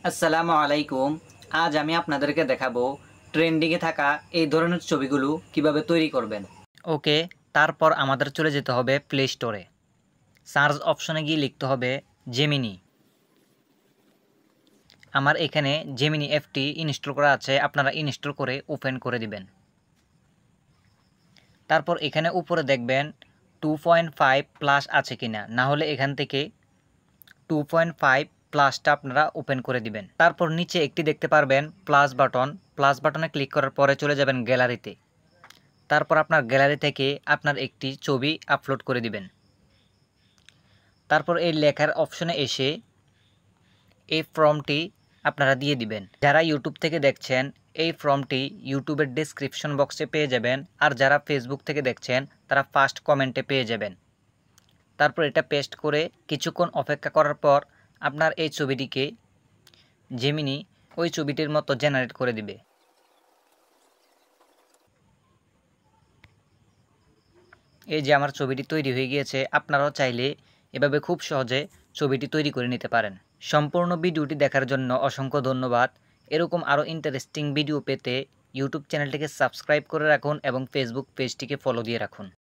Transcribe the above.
আসসালামু আলাইকুম। আজ আমি আপনাদেরকে দেখাবো ট্রেন্ডিংয়ে থাকা এই ধরনের ছবিগুলো কিভাবে তৈরি করবেন। ওকে, তারপর আমাদের চলে যেতে হবে প্লে স্টোরে। সার্চ অপশনে গিয়ে লিখতে হবে জেমিনি। আমার এখানে জেমিনি অ্যাপটি ইনস্টল করা আছে, আপনারা ইনস্টল করে ওপেন করে দিবেন। তারপর এখানে উপরে দেখবেন 2.5 প্লাস আছে কিনা, না হলে এখান থেকে 2.5 প্লাসটা আপনারা ওপেন করে দিবেন। তারপর নিচে একটি দেখতে পারবেন প্লাস বাটনে ক্লিক করার পরে চলে যাবেন গ্যালারিতে। তারপর আপনার গ্যালারি থেকে আপনার একটি ছবি আপলোড করে দিবেন। তারপর এই লেখার অপশনে এসে এই ফর্মটি আপনারা দিয়ে দিবেন। যারা ইউটিউব থেকে দেখছেন এই ফর্মটি ইউটিউবের ডেসক্রিপশন বক্সে পেয়ে যাবেন, আর যারা ফেসবুক থেকে দেখছেন তারা ফার্স্ট কমেন্টে পেয়ে যাবেন। তারপর এটা পেস্ট করে কিছুক্ষণ অপেক্ষা করার পর আপনার এই ছবিটিকে জেমিনি ওই ছবিটির মতো জেনারেট করে দিবে। এই যে আমার ছবিটি তৈরি হয়ে গিয়েছে। আপনারাও চাইলে এভাবে খুব সহজে ছবিটি তৈরি করে নিতে পারেন। সম্পূর্ণ ভিডিওটি দেখার জন্য অসংখ্য ধন্যবাদ। এরকম আরও ইন্টারেস্টিং ভিডিও পেতে ইউটিউব চ্যানেলটিকে সাবস্ক্রাইব করে রাখুন এবং ফেসবুক পেজটিকে ফলো দিয়ে রাখুন।